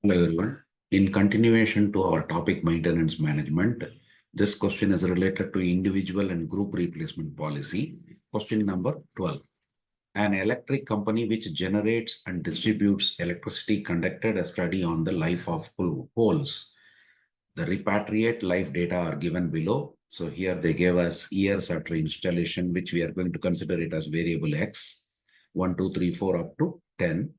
Hello everyone. In continuation to our topic maintenance management, this question is related to individual and group replacement policy. Question number 12. An electric company which generates and distributes electricity conducted a study on the life of poles. The Repatriate life data are given below. So here they gave us years after installation, which we are going to consider it as variable X, 1, 2, 3, 4 up to 10.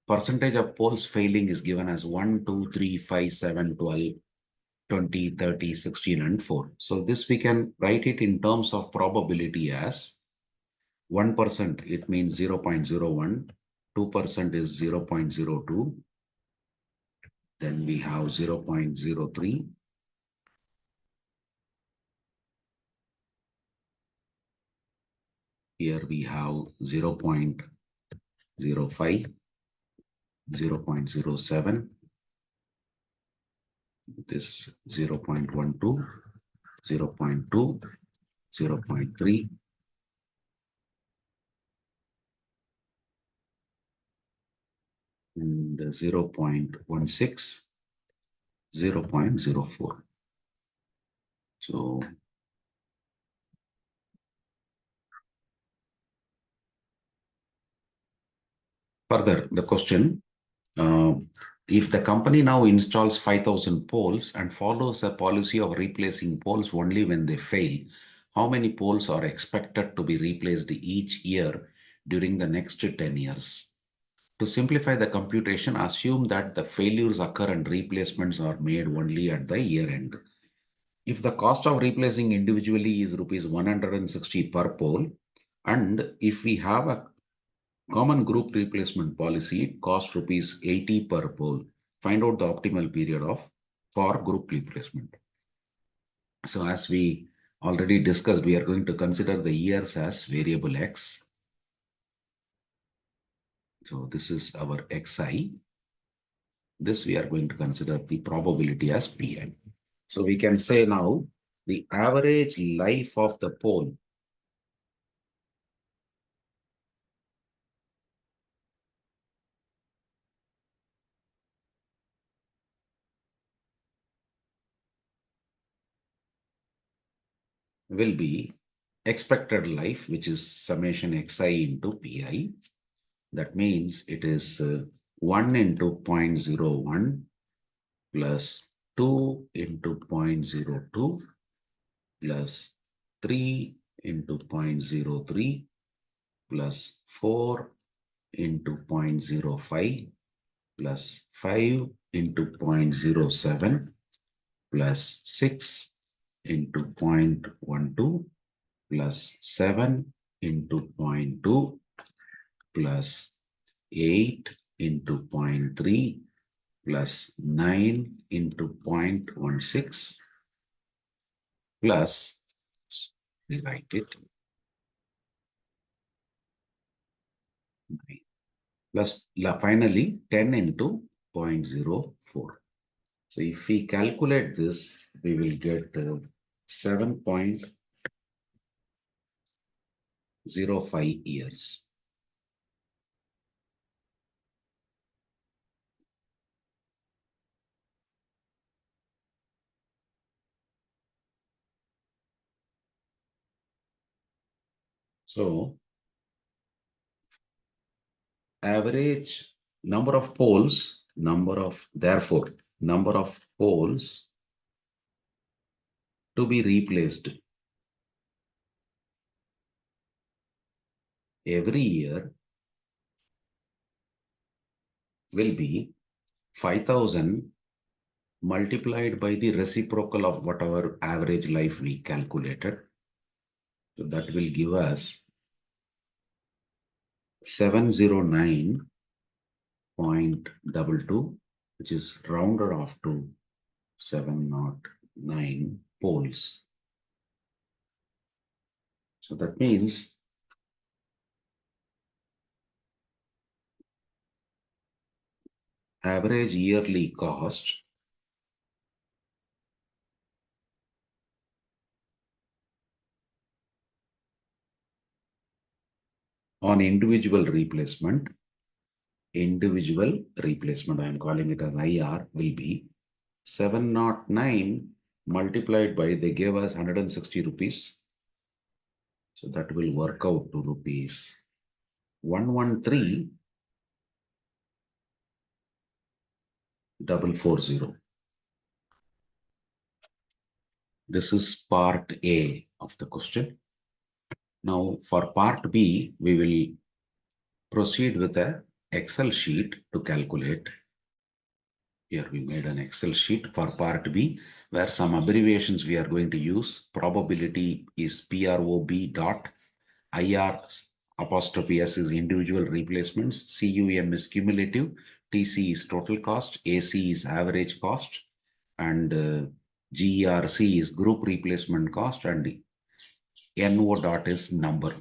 Percentage of poles failing is given as 1, 2, 3, 5, 7, 12, 20, 30, 16, and 4. So this we can write it in terms of probability as 1%, it means 0.01, 2% is 0.02, then we have 0.03, here we have 0.05, 0.07, this 0.12, 0.2, 0.3, and 0.16, 0.04. So further, the question, if the company now installs 5,000 poles and follows a policy of replacing poles only when they fail, how many poles are expected to be replaced each year during the next 10 years? To simplify the computation, assume that the failures occur and replacements are made only at the year end. If the cost of replacing individually is rupees 160 per pole, and if we have a common group replacement policy, it costs rupees 80 per pole. Find out the optimal period for group replacement. So as we already discussed, we are going to consider the years as variable X. So this is our Xi. This we are going to consider the probability as Pi. So we can say now the average life of the pole will be expected life, which is summation Xi into Pi. That means it is 1 into 0.01 plus 2 into 0.02 plus 3 into 0.03 plus 4 into 0.05 plus 5 into 0.07 plus 6 into 0.12 plus 7 into 0.2 plus 8 into 0.3 plus 9 into 0.16 plus, rewrite it, plus finally 10 into 0.04. So if we calculate this, we will get 7.05 years. So average number of poles, therefore, number of poles to be replaced every year will be 5,000 multiplied by the reciprocal of whatever average life we calculated. So that will give us 709.22, which is rounded off to 709 poles. So that means average yearly cost on individual replacement individual replacement, I am calling it as IR, will be 709 multiplied by, they gave us 160 rupees. So that will work out to rupees 113,440. This is part A of the question. Now for part B, we will proceed with a Excel sheet to calculate. Here we made an Excel sheet for part B, where some abbreviations we are going to use. Probability is PROB dot, IR apostrophe S is individual replacements, CUM is cumulative, TC is total cost, AC is average cost, and GRC is group replacement cost, and NO dot is number.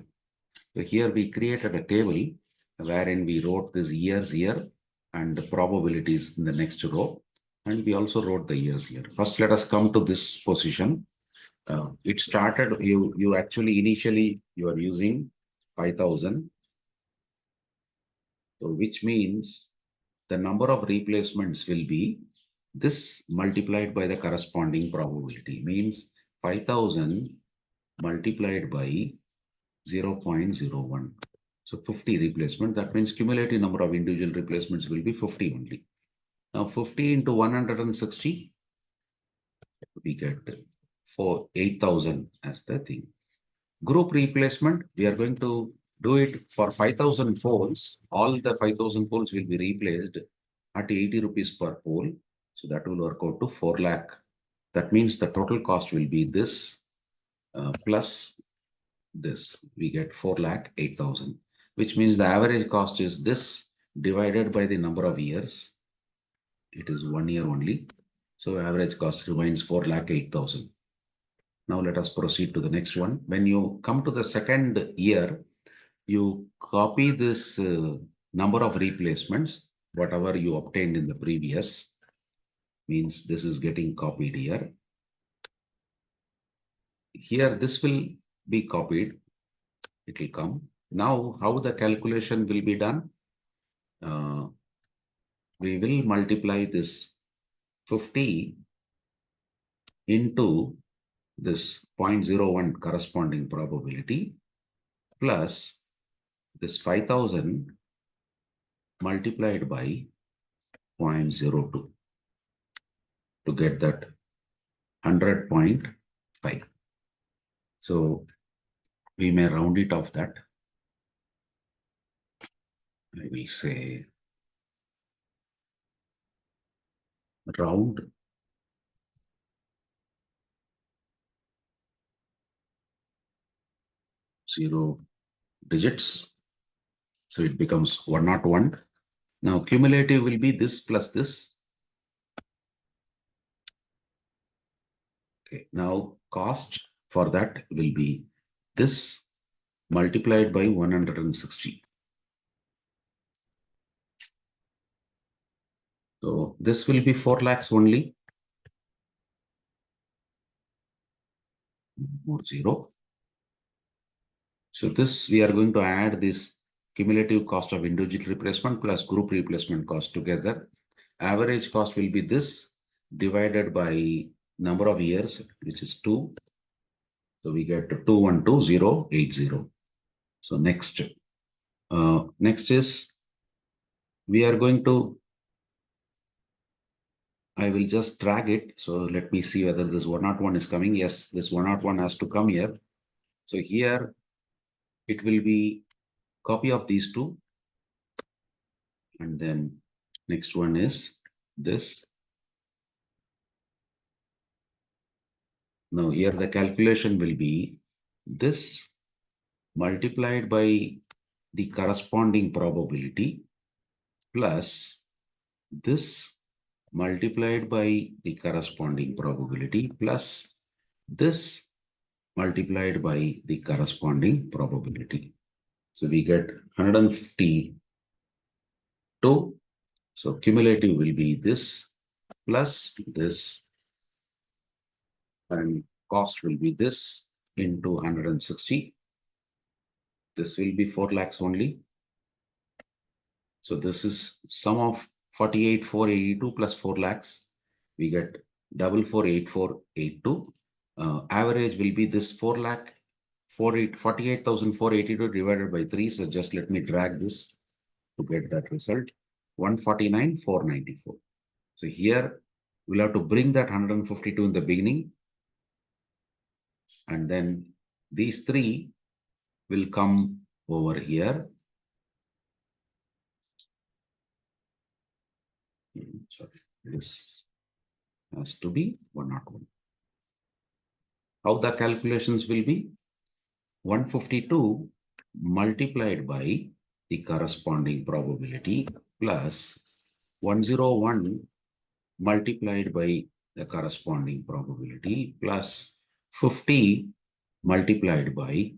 So here we created a table wherein we wrote this years here and the probabilities in the next row. And we also wrote the years here. First, let us come to this position. It started, you actually initially you are using 5,000. So which means the number of replacements will be this multiplied by the corresponding probability, means 5,000 multiplied by 0.01. So 50 replacement, that means cumulative number of individual replacements will be 50 only. Now 50 into 160, we get 8,000 as the thing. Group replacement, we are going to do it for 5,000 poles. All the 5,000 poles will be replaced at 80 rupees per pole. So that will work out to 4 lakh. That means the total cost will be this plus this. We get 4,08,000, which means the average cost is this divided by the number of years. It is 1 year only. So average cost remains 4,08,000. Now let us proceed to the next one. When you come to the second year, you copy this number of replacements, whatever you obtained in the previous, means this is getting copied here. Here, this will be copied. It will come. Now, how the calculation will be done? We will multiply this 50 into this 0.01 corresponding probability plus this 5,000 multiplied by 0.02 to get that 100.5. So we may round it off that. I will say round 0 digits. So it becomes 101. Now cumulative will be this plus this. Okay. Now cost for that will be this multiplied by 160. So this will be 4 lakhs only. More 0. So this we are going to add this cumulative cost of individual replacement plus group replacement cost together. Average cost will be this divided by number of years, which is 2. So we get 212,080. So next is we are going to, I will just drag it. So let me see whether this 101 is coming. Yes, this 101 has to come here. So here it will be copy of these two. And then next one is this. Now here the calculation will be this multiplied by the corresponding probability plus this multiplied by the corresponding probability plus this multiplied by the corresponding probability. So we get 152. So cumulative will be this plus this, and cost will be this into 160. This will be 4 lakhs only. So this is sum of 48,482 plus 4 lakhs. We get 448482. Average will be this 4 lakh 48,482 divided by 3. So just let me drag this to get that result. 149,494. So here we'll have to bring that 152 in the beginning. And then these three will come over here. Sorry, this has to be 101. How the calculations will be? 152 multiplied by the corresponding probability plus 101 multiplied by the corresponding probability plus 50 multiplied by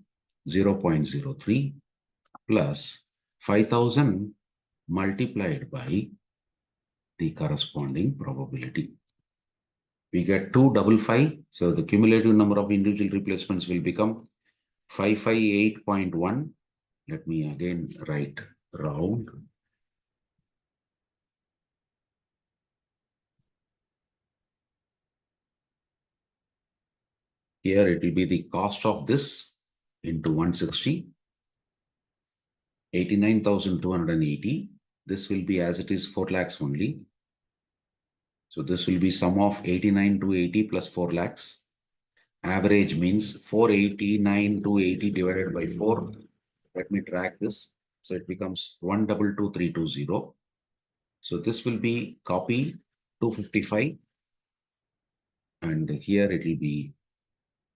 0.03 plus 5,000 multiplied by the corresponding probability. We get 255. So the cumulative number of individual replacements will become 558.1. Let me again write round. Here it will be the cost of this into 160. 89,280. This will be as it is 4 lakhs only. So this will be sum of 89,280 plus 4 lakhs. Average means 489,280 divided by 4. Let me track this. So it becomes 122,320. So this will be copy 255. And here it will be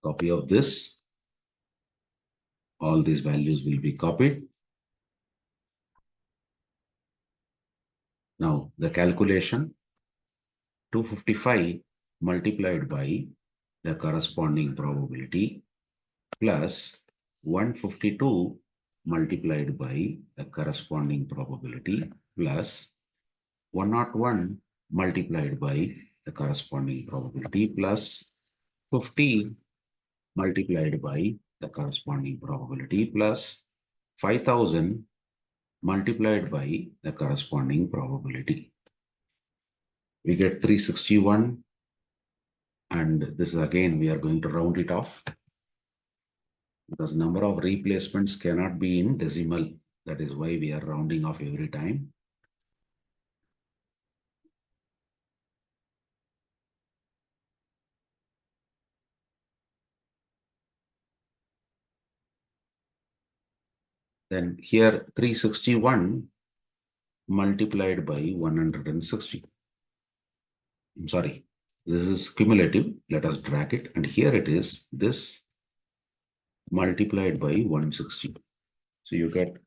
copy of this. All these values will be copied. Now the calculation 255 multiplied by the corresponding probability plus 152 multiplied by the corresponding probability plus 101 multiplied by the corresponding probability plus 50 multiplied by the corresponding probability plus 5,000 multiplied by the corresponding probability. We get 361, and this is again we are going to round it off because number of replacements cannot be in decimal. That is why we are rounding off every time. Then here 361 multiplied by 160. I'm sorry, this is cumulative. Let us drag it. And here it is this multiplied by 160. So you get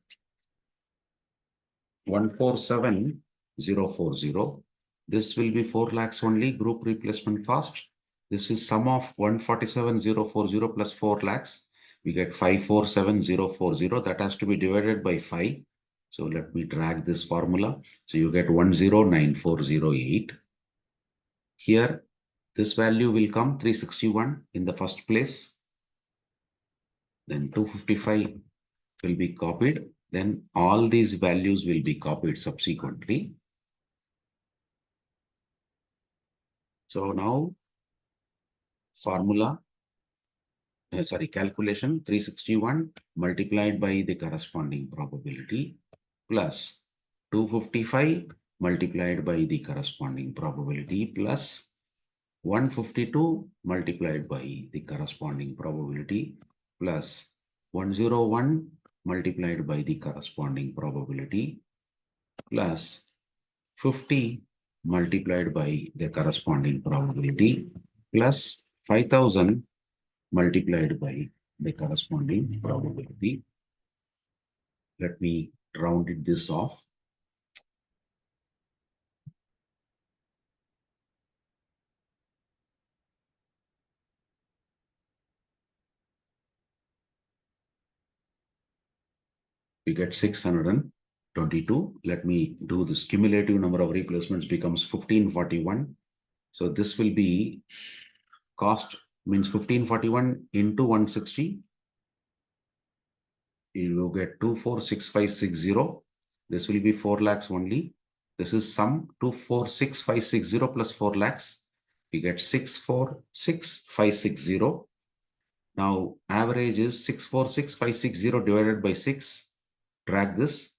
147,040. This will be 4 lakhs only group replacement cost. This is sum of 147,040 plus 4 lakhs. We get 547,040. That has to be divided by 5. So let me drag this formula. So you get 109408. Here, this value will come 361 in the first place. Then 255 will be copied. Then all these values will be copied subsequently. So now formula, calculation 361 multiplied by the corresponding probability plus 255 multiplied by the corresponding probability plus 152 multiplied by the corresponding probability plus 101 multiplied by the corresponding probability plus 50 multiplied by the corresponding probability plus 5,000 multiplied by the corresponding probability. Let me round this off. We get 622. Let me do this. Cumulative number of replacements becomes 1541. So this will be cost means 1541 into 160. You will get 246560. This will be 4 lakhs only. This is sum 246560 plus 4 lakhs. We get 646560. Now average is 646560 divided by 6. Drag this,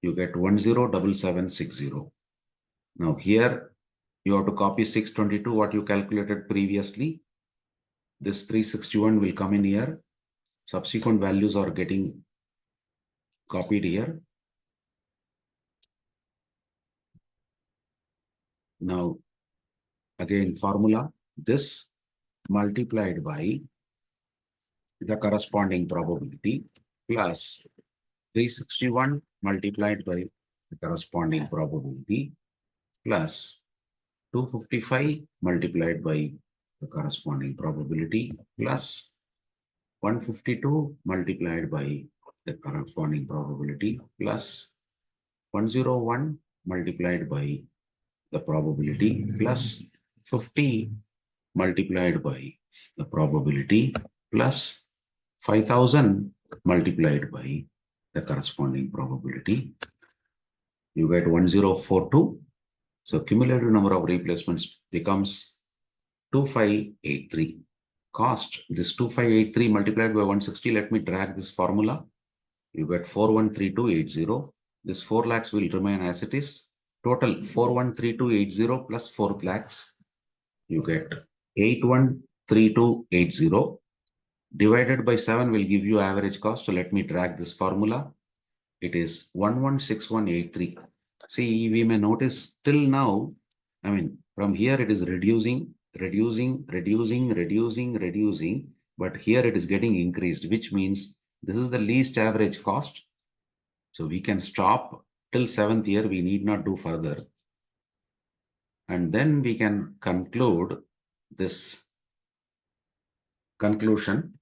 you get 107760. Now here you have to copy 622 what you calculated previously. This 361 will come in here. Subsequent values are getting copied here. Now again formula, this multiplied by the corresponding probability plus 361 multiplied by the corresponding probability plus 255 multiplied by the corresponding probability plus 152 multiplied by the corresponding probability plus 101 multiplied by the probability plus 50 multiplied by the probability plus 5000 multiplied by the corresponding probability. You get 1042. So cumulative number of replacements becomes 2583. Cost, this 2583 multiplied by 160, let me drag this formula. You get 413280. This 4 lakhs will remain as it is. Total 413280 plus 4 lakhs. You get 813280. Divided by 7 will give you average cost. So let me drag this formula. It is 116183. See, we may notice till now, I mean, from here it is reducing, but here it is getting increased, which means this is the least average cost. So we can stop till 7th year, we need not do further. And then we can conclude this conclusion.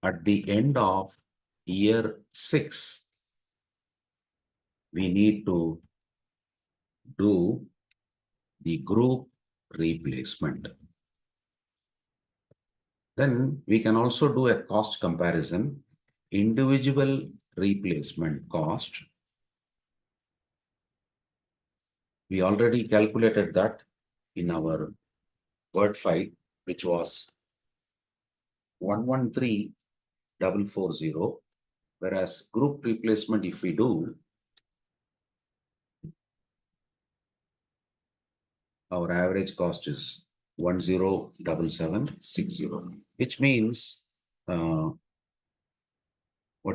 At the end of year 6, we need to do the group replacement. Then we can also do a cost comparison. Individual replacement cost. We already calculated that in our Word file, which was 113440. Whereas group replacement, if we do, our average cost is 107760, which means what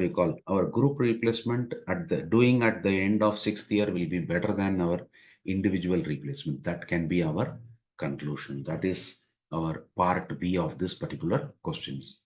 do you call, our group replacement at the end of 6th year will be better than our individual replacement. That can be our conclusion. That is our part B of this particular questions.